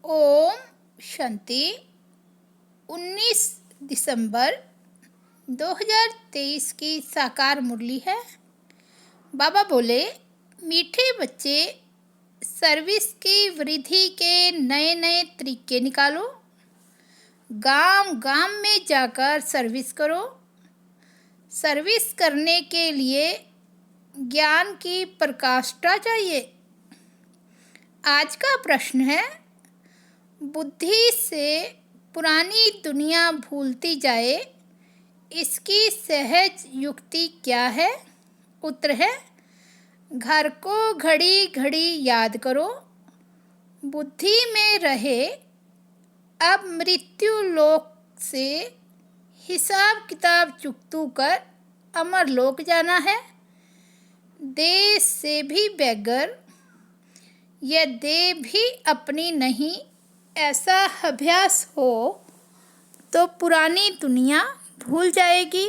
ओम शांति। 19 दिसंबर 2023 की साकार मुरली है। बाबा बोले, मीठे बच्चे, सर्विस की वृद्धि के नए नए तरीके निकालो। गांव गांव में जाकर सर्विस करो। सर्विस करने के लिए ज्ञान की प्रकाष्ठा चाहिए। आज का प्रश्न है, बुद्धि से पुरानी दुनिया भूलती जाए, इसकी सहज युक्ति क्या है? उत्तर है, घर को घड़ी घड़ी याद करो। बुद्धि में रहे, अब मृत्यु लोक से हिसाब किताब चुकतू कर अमर लोक जाना है। देश से भी बेगर, यह देह भी अपनी नहीं, ऐसा अभ्यास हो तो पुरानी दुनिया भूल जाएगी।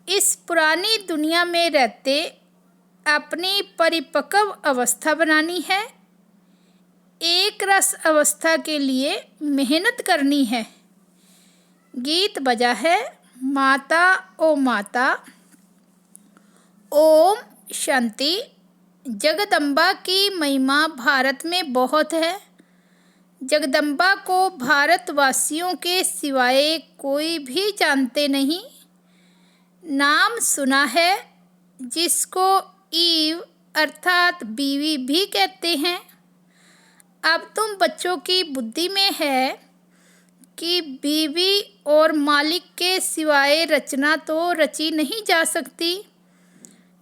इस पुरानी दुनिया में रहते अपनी परिपक्व अवस्था बनानी है। एक रस अवस्था के लिए मेहनत करनी है। गीत बजा है, माता ओ माता। ओम शांति। जगदम्बा की महिमा भारत में बहुत है। जगदम्बा को भारतवासियों के सिवाय कोई भी जानते नहीं। नाम सुना है, जिसको ईव अर्थात बीवी भी कहते हैं। अब तुम बच्चों की बुद्धि में है कि बीवी और मालिक के सिवाय रचना तो रची नहीं जा सकती।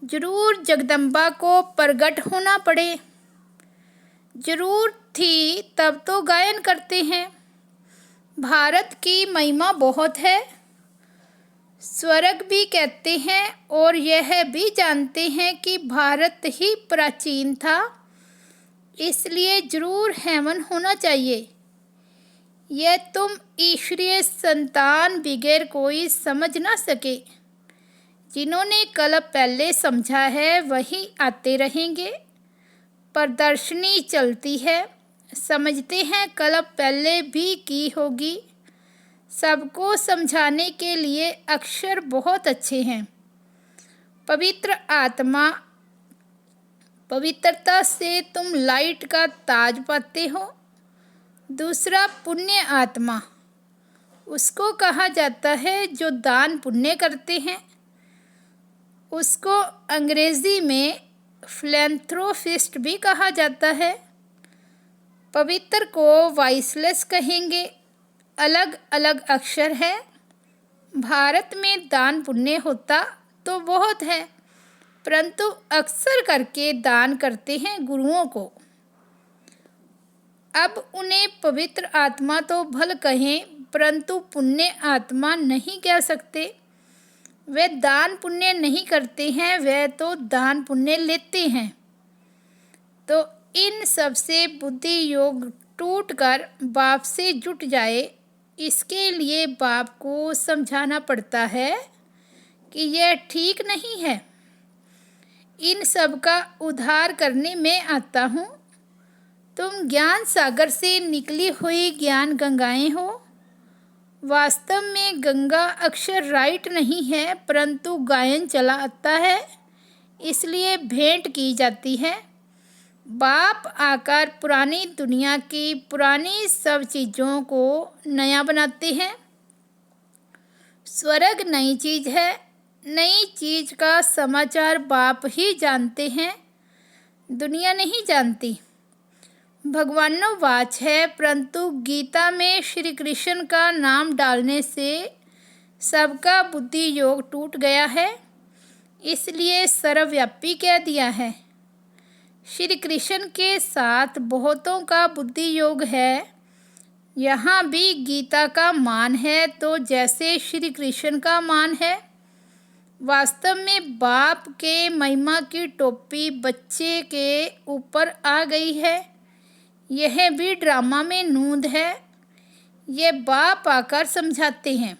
जरूर जगदम्बा को प्रकट होना पड़े। जरूर थी तब तो गायन करते हैं। भारत की महिमा बहुत है। स्वर्ग भी कहते हैं और यह भी जानते हैं कि भारत ही प्राचीन था, इसलिए जरूर हेवन होना चाहिए। यह तुम ईश्वरीय संतान बगैर कोई समझ ना सके। जिन्होंने कल पहले समझा है वही आते रहेंगे। प्रदर्शनी चलती है, समझते हैं कल पहले भी की होगी। सबको समझाने के लिए अक्षर बहुत अच्छे हैं। पवित्र आत्मा, पवित्रता से तुम लाइट का ताज पाते हो। दूसरा पुण्य आत्मा, उसको कहा जाता है जो दान पुण्य करते हैं। उसको अंग्रेजी में फिलैंथ्रोपिस्ट भी कहा जाता है। पवित्र को वाइसलेस कहेंगे। अलग अलग अक्षर है। भारत में दान पुण्य होता तो बहुत है, परंतु अक्सर करके दान करते हैं गुरुओं को। अब उन्हें पवित्र आत्मा तो भल कहें, परंतु पुण्य आत्मा नहीं कह सकते। वे दान पुण्य नहीं करते हैं, वे तो दान पुण्य लेते हैं। तो इन सब से बुद्धि योग टूटकर बाप से जुट जाए, इसके लिए बाप को समझाना पड़ता है कि यह ठीक नहीं है। इन सब का उद्धार करने में आता हूँ। तुम ज्ञान सागर से निकली हुई ज्ञान गंगाएं हो। वास्तव में गंगा अक्षर राइट नहीं है, परंतु गायन चला आता है, इसलिए भेंट की जाती है। बाप आकर पुरानी दुनिया की पुरानी सब चीज़ों को नया बनाते हैं। स्वर्ग नई चीज़ है। नई चीज़ का समाचार बाप ही जानते हैं, दुनिया नहीं जानती। भगवानो वाच है, परंतु गीता में श्री कृष्ण का नाम डालने से सबका बुद्धि योग टूट गया है, इसलिए सर्वव्यापी कह दिया है। श्री कृष्ण के साथ बहुतों का बुद्धि योग है। यहाँ भी गीता का मान है तो जैसे श्री कृष्ण का मान है। वास्तव में बाप के महिमा की टोपी बच्चे के ऊपर आ गई है। यह भी ड्रामा में नूंद है। ये बाप आकर समझाते हैं।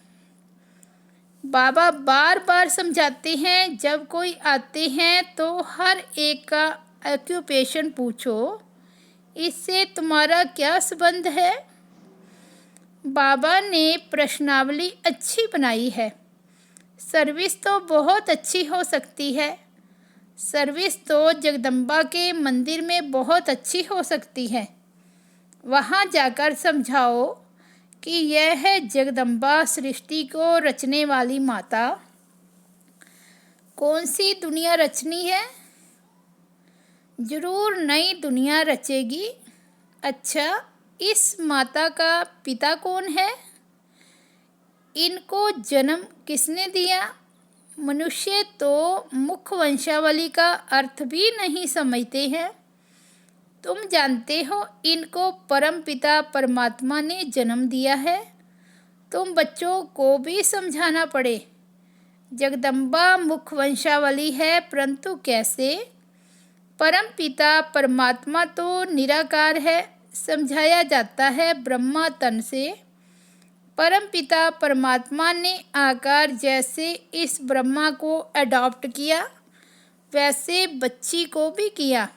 बाबा बार बार समझाते हैं। जब कोई आते हैं तो हर एक का ऑक्यूपेशन पूछो, इससे तुम्हारा क्या संबंध है? बाबा ने प्रश्नावली अच्छी बनाई है। सर्विस तो बहुत अच्छी हो सकती है। सर्विस तो जगदम्बा के मंदिर में बहुत अच्छी हो सकती है। वहाँ जाकर समझाओ कि यह है जगदम्बा सृष्टि को रचने वाली माता। कौन सी दुनिया रचनी है? जरूर नई दुनिया रचेगी। अच्छा, इस माता का पिता कौन है? इनको जन्म किसने दिया? मनुष्य तो मुख्य वंशावली का अर्थ भी नहीं समझते हैं। तुम जानते हो इनको परम पिता परमात्मा ने जन्म दिया है। तुम बच्चों को भी समझाना पड़े। जगदम्बा मुख्य वंशावली है, परंतु कैसे? परम पिता परमात्मा तो निराकार है। समझाया जाता है ब्रह्मा तन से। परम पिता परमात्मा ने आकार जैसे इस ब्रह्मा को अडॉप्ट किया, वैसे बच्ची को भी किया।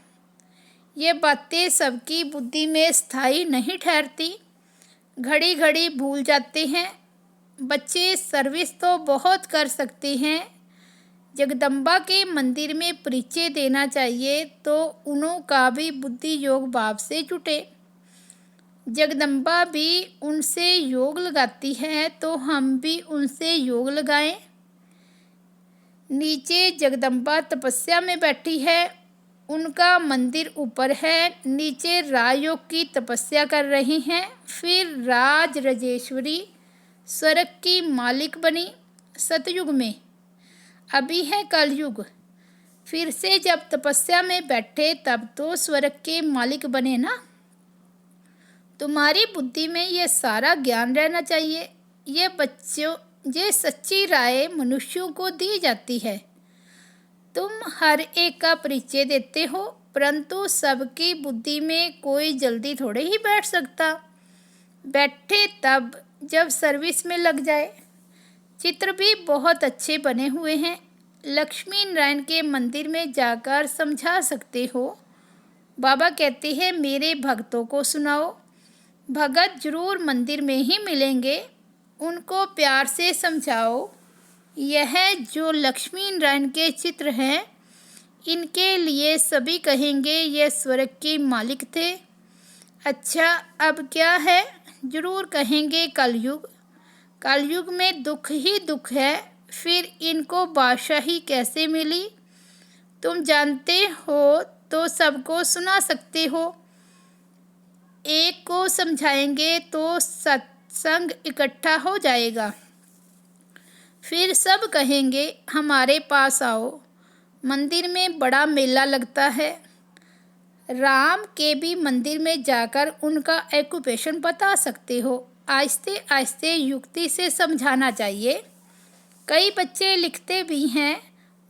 ये बातें सबकी बुद्धि में स्थायी नहीं ठहरती, घड़ी घड़ी भूल जाते हैं। बच्चे सर्विस तो बहुत कर सकते हैं। जगदम्बा के मंदिर में परिचय देना चाहिए तो उन्हों का भी बुद्धि योग भाव से जुटे। जगदम्बा भी उनसे योग लगाती है तो हम भी उनसे योग लगाएं। नीचे जगदम्बा तपस्या में बैठी है, उनका मंदिर ऊपर है। नीचे राजयोग की तपस्या कर रही हैं। फिर राज राजेश्वरी स्वर्ग की मालिक बनी सतयुग में। अभी है कलयुग। फिर से जब तपस्या में बैठे तब तो स्वर्ग के मालिक बने ना। तुम्हारी बुद्धि में ये सारा ज्ञान रहना चाहिए। ये बच्चों, ये सच्ची राय मनुष्यों को दी जाती है। तुम हर एक का परिचय देते हो, परंतु सबकी बुद्धि में कोई जल्दी थोड़े ही बैठ सकता। बैठे तब जब सर्विस में लग जाए। चित्र भी बहुत अच्छे बने हुए हैं। लक्ष्मी नारायण के मंदिर में जाकर समझा सकते हो। बाबा कहते हैं मेरे भक्तों को सुनाओ। भगत जरूर मंदिर में ही मिलेंगे, उनको प्यार से समझाओ। यह जो लक्ष्मी नारायण के चित्र हैं, इनके लिए सभी कहेंगे ये स्वर्ग के मालिक थे। अच्छा, अब क्या है? जरूर कहेंगे कलयुग। कलयुग में दुख ही दुख है। फिर इनको बादशाही कैसे मिली? तुम जानते हो तो सबको सुना सकते हो। एक को समझाएंगे तो सत्संग इकट्ठा हो जाएगा। फिर सब कहेंगे हमारे पास आओ। मंदिर में बड़ा मेला लगता है। राम के भी मंदिर में जाकर उनका ऑक्यूपेशन बता सकते हो। आहिस्ते आहिस्ते युक्ति से समझाना चाहिए। कई बच्चे लिखते भी हैं,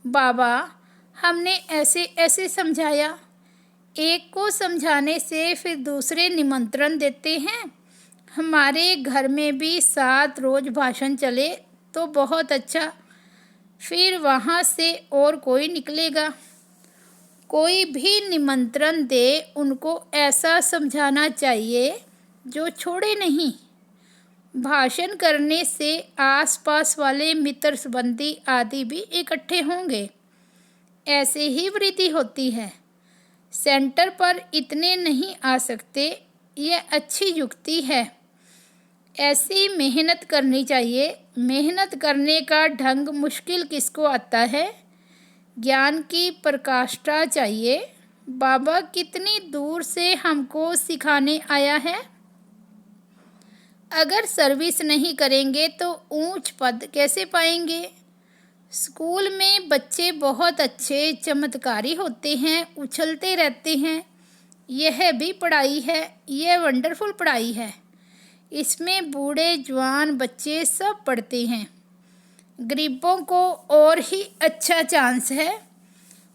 बाबा हमने ऐसे ऐसे समझाया। एक को समझाने से फिर दूसरे निमंत्रण देते हैं। हमारे घर में भी 7 रोज भाषण चले तो बहुत अच्छा। फिर वहाँ से और कोई निकलेगा। कोई भी निमंत्रण दे, उनको ऐसा समझाना चाहिए जो छोड़े नहीं। भाषण करने से आसपास वाले मित्र संबंधी आदि भी इकट्ठे होंगे। ऐसे ही वृद्धि होती है। सेंटर पर इतने नहीं आ सकते, ये अच्छी युक्ति है। ऐसी मेहनत करनी चाहिए। मेहनत करने का ढंग मुश्किल किसको आता है? ज्ञान की प्रकाष्ठा चाहिए। बाबा कितनी दूर से हमको सिखाने आया है। अगर सर्विस नहीं करेंगे तो ऊंच पद कैसे पाएंगे? स्कूल में बच्चे बहुत अच्छे चमत्कारी होते हैं, उछलते रहते हैं। यह भी पढ़ाई है, यह वंडरफुल पढ़ाई है। इसमें बूढ़े जवान बच्चे सब पढ़ते हैं। गरीबों को और ही अच्छा चांस है।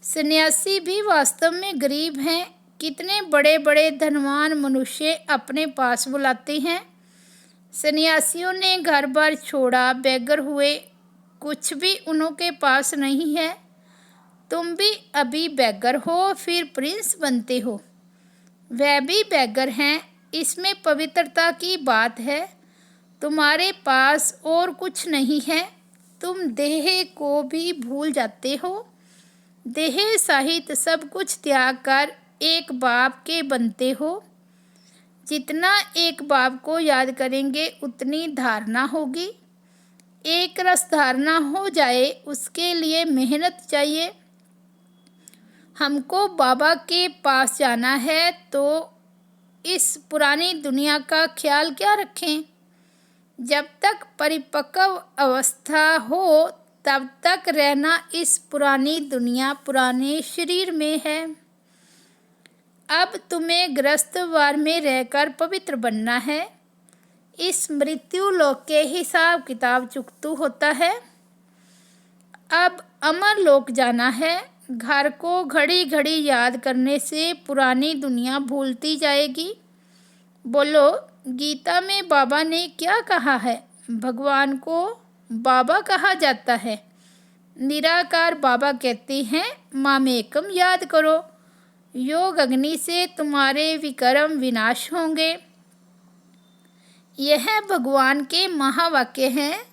सन्यासी भी वास्तव में गरीब हैं। कितने बड़े बड़े धनवान मनुष्य अपने पास बुलाते हैं। सन्यासियों ने घर बार छोड़ा, बेगर हुए, कुछ भी उनके पास नहीं है। तुम भी अभी बेगर हो, फिर प्रिंस बनते हो। वह भी बैगर हैं। इसमें पवित्रता की बात है। तुम्हारे पास और कुछ नहीं है। तुम देह को भी भूल जाते हो। देह सहित सब कुछ त्याग कर एक बाप के बनते हो। जितना एक बाप को याद करेंगे उतनी धारणा होगी। एक रस धारणा हो जाए उसके लिए मेहनत चाहिए। हमको बाबा के पास जाना है तो इस पुरानी दुनिया का ख्याल क्या रखें। जब तक परिपक्व अवस्था हो तब तक रहना इस पुरानी दुनिया पुराने शरीर में है। अब तुम्हें गृहस्थवार में रहकर पवित्र बनना है। इस मृत्यु लोक के हिसाब किताब चुकतू होता है। अब अमर लोक जाना है। घर को घड़ी घड़ी याद करने से पुरानी दुनिया भूलती जाएगी। बोलो, गीता में बाबा ने क्या कहा है? भगवान को बाबा कहा जाता है। निराकार बाबा कहते हैं मामेकम याद करो। योग अग्नि से तुम्हारे विकर्म विनाश होंगे। यह भगवान के महावाक्य हैं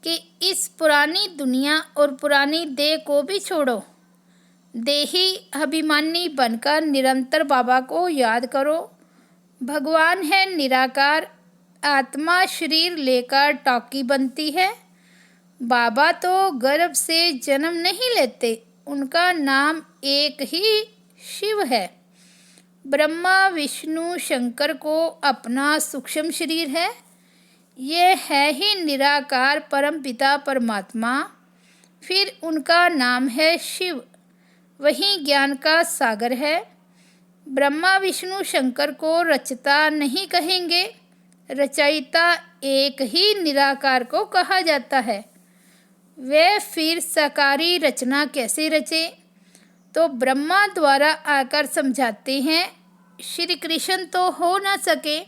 कि इस पुरानी दुनिया और पुरानी देह को भी छोड़ो। देही अभिमानी बनकर निरंतर बाबा को याद करो। भगवान है निराकार। आत्मा शरीर लेकर टाकी बनती है। बाबा तो गर्भ से जन्म नहीं लेते। उनका नाम एक ही शिव है। ब्रह्मा विष्णु शंकर को अपना सूक्ष्म शरीर है। ये है ही निराकार परम पिता परमात्मा। फिर उनका नाम है शिव। वही ज्ञान का सागर है। ब्रह्मा विष्णु शंकर को रचता नहीं कहेंगे। रचयिता एक ही निराकार को कहा जाता है। वे फिर साकारी रचना कैसे रचे? तो ब्रह्मा द्वारा आकर समझाते हैं। श्री कृष्ण तो हो न सके।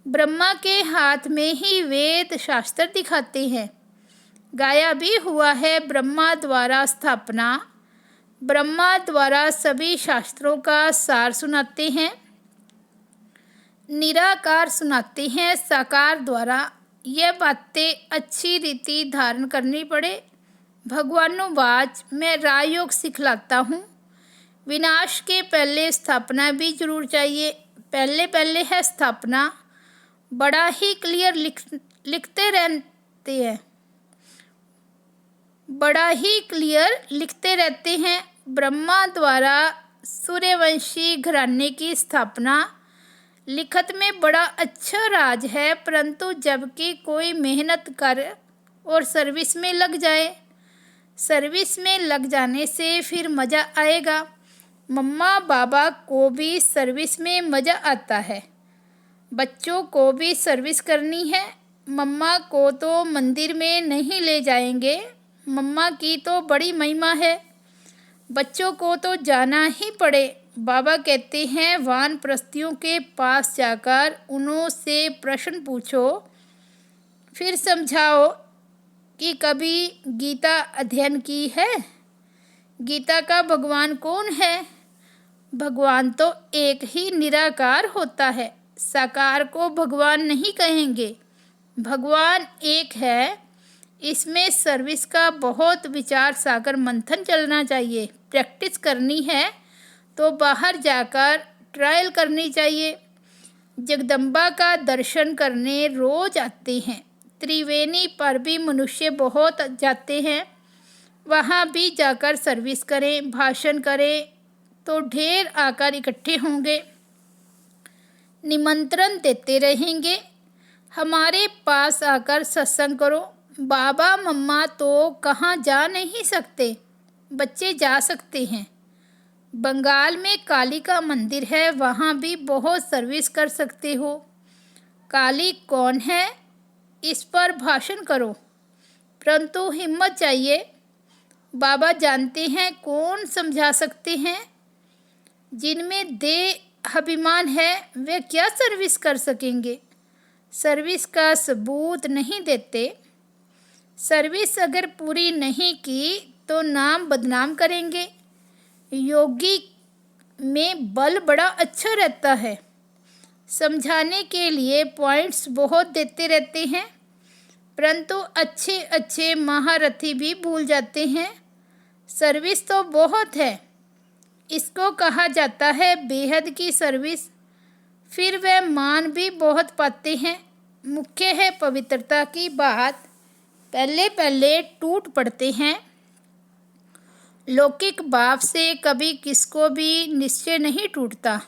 ब्रह्मा के हाथ में ही वेद शास्त्र दिखाते हैं। गाया भी हुआ है ब्रह्मा द्वारा स्थापना। ब्रह्मा द्वारा सभी शास्त्रों का सार सुनाते हैं। निराकार सुनाते हैं साकार द्वारा। यह बातें अच्छी रीति धारण करनी पड़े। भगवानुवाच मैं राजयोग सिखलाता हूँ। विनाश के पहले स्थापना भी जरूर चाहिए। पहले पहले है स्थापना। बड़ा ही क्लियर लिखते रहते हैं। बड़ा ही क्लियर लिखते रहते हैं। ब्रह्मा द्वारा सूर्यवंशी घराने की स्थापना। लिखत में बड़ा अच्छा राज है, परंतु जबकि कोई मेहनत कर और सर्विस में लग जाए। सर्विस में लग जाने से फिर मज़ा आएगा। मम्मा बाबा को भी सर्विस में मज़ा आता है। बच्चों को भी सर्विस करनी है। मम्मा को तो मंदिर में नहीं ले जाएंगे। मम्मा की तो बड़ी महिमा है। बच्चों को तो जाना ही पड़े। बाबा कहते हैं वानप्रस्थियों के पास जाकर उनसे प्रश्न पूछो, फिर समझाओ कि कभी गीता अध्ययन की है। गीता का भगवान कौन है? भगवान तो एक ही निराकार होता है। साकार को भगवान नहीं कहेंगे। भगवान एक है। इसमें सर्विस का बहुत विचार सागर मंथन चलना चाहिए। प्रैक्टिस करनी है तो बाहर जाकर ट्रायल करनी चाहिए। जगदम्बा का दर्शन करने रोज आते हैं। त्रिवेणी पर भी मनुष्य बहुत जाते हैं। वहाँ भी जाकर सर्विस करें, भाषण करें तो ढेर आकर इकट्ठे होंगे। निमंत्रण देते रहेंगे। हमारे पास आकर सत्संग करो। बाबा मम्मा तो कहाँ जा नहीं सकते, बच्चे जा सकते हैं। बंगाल में काली का मंदिर है, वहाँ भी बहुत सर्विस कर सकते हो। काली कौन है इस पर भाषण करो, परंतु हिम्मत चाहिए। बाबा जानते हैं कौन समझा सकते हैं। जिनमें देह अभिमान है वे क्या सर्विस कर सकेंगे। सर्विस का सबूत नहीं देते। सर्विस अगर पूरी नहीं की तो नाम बदनाम करेंगे। योगी में बल बड़ा अच्छा रहता है। समझाने के लिए पॉइंट्स बहुत देते रहते हैं, परंतु अच्छे अच्छे महारथी भी भूल जाते हैं। सर्विस तो बहुत है, इसको कहा जाता है बेहद की सर्विस। फिर वे मान भी बहुत पाते हैं। मुख्य है पवित्रता की बात, पहले पहले टूट पड़ते हैं। लौकिक बाप से कभी किसको भी निश्चय नहीं टूटता।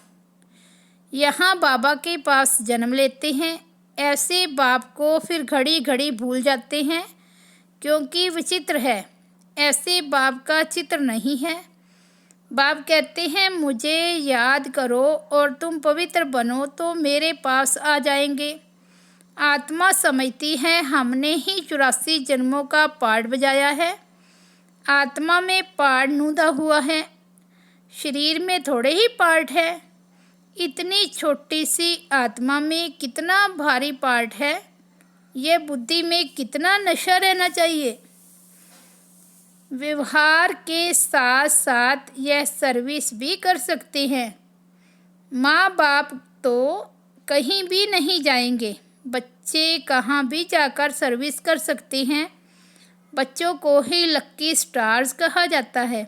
यहाँ बाबा के पास जन्म लेते हैं, ऐसे बाप को फिर घड़ी घड़ी भूल जाते हैं, क्योंकि विचित्र है, ऐसे बाप का चित्र नहीं है। बाप कहते हैं मुझे याद करो और तुम पवित्र बनो तो मेरे पास आ जाएंगे। आत्मा समझती है हमने ही 84 जन्मों का पाठ बजाया है। आत्मा में पाठ नूदा हुआ है, शरीर में थोड़े ही पाठ है। इतनी छोटी सी आत्मा में कितना भारी पाठ है, यह बुद्धि में कितना नशा रहना चाहिए। व्यवहार के साथ साथ यह सर्विस भी कर सकते हैं। माँ बाप तो कहीं भी नहीं जाएंगे, बच्चे कहाँ भी जाकर सर्विस कर सकते हैं। बच्चों को ही लक्की स्टार्स कहा जाता है।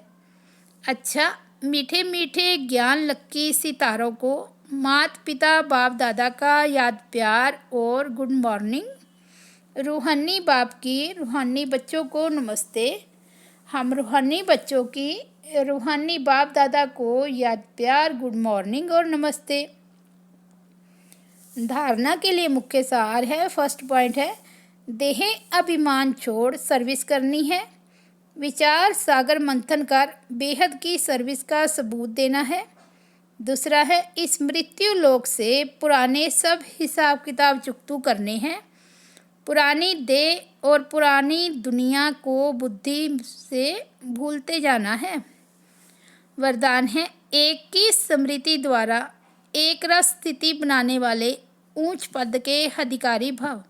अच्छा, मीठे मीठे ज्ञान लक्की सितारों को माता पिता बाप दादा का याद प्यार और गुड मॉर्निंग। रूहानी बाप की रूहानी बच्चों को नमस्ते। हम रूहानी बच्चों की रूहानी बाप दादा को याद प्यार गुड मॉर्निंग और नमस्ते। धारणा के लिए मुख्य सार है, फर्स्ट पॉइंट है देह अभिमान छोड़ सर्विस करनी है। विचार सागर मंथन कर बेहद की सर्विस का सबूत देना है। दूसरा है इस मृत्यु लोक से पुराने सब हिसाब किताब चुकतू करने हैं। पुरानी देह और पुरानी दुनिया को बुद्धि से भूलते जाना है। वरदान है एक की स्मृति द्वारा एक रस स्थिति बनाने वाले ऊंच पद के अधिकारी भव।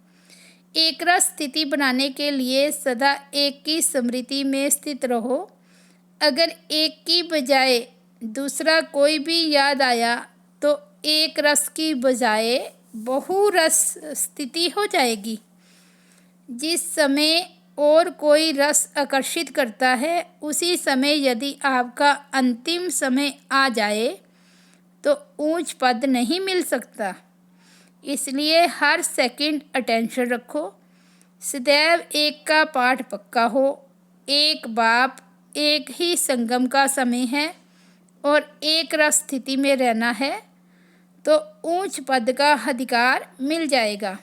एक रस स्थिति बनाने के लिए सदा एक की स्मृति में स्थित रहो। अगर एक की बजाय दूसरा कोई भी याद आया तो एक रस की बजाय बहुरस स्थिति हो जाएगी। जिस समय और कोई रस आकर्षित करता है, उसी समय यदि आपका अंतिम समय आ जाए तो ऊंच पद नहीं मिल सकता। इसलिए हर सेकंड अटेंशन रखो। सदैव एक का पाठ पक्का हो। एक बाप एक ही संगम का समय है और एक रस स्थिति में रहना है तो ऊंच पद का अधिकार मिल जाएगा।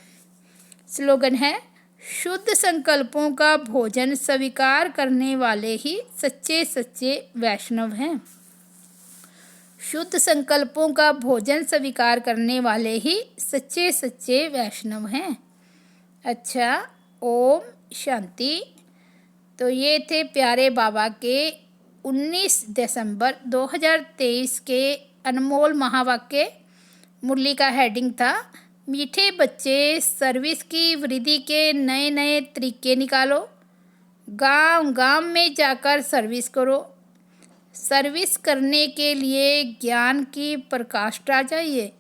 स्लोगन है शुद्ध संकल्पों का भोजन स्वीकार करने वाले ही सच्चे सच्चे वैष्णव हैं। शुद्ध संकल्पों का भोजन स्वीकार करने वाले ही सच्चे सच्चे वैष्णव हैं। अच्छा, ओम शांति। तो ये थे प्यारे बाबा के 19 दिसंबर 2023 के अनमोल महावाक्य। मुरली का हेडिंग था मीठे बच्चे सर्विस की वृद्धि के नए नए तरीके निकालो। गांव गांव में जाकर सर्विस करो। सर्विस करने के लिए ज्ञान की प्रकाष्ठा चाहिए।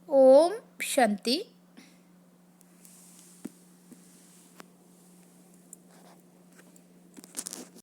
ओम शांति।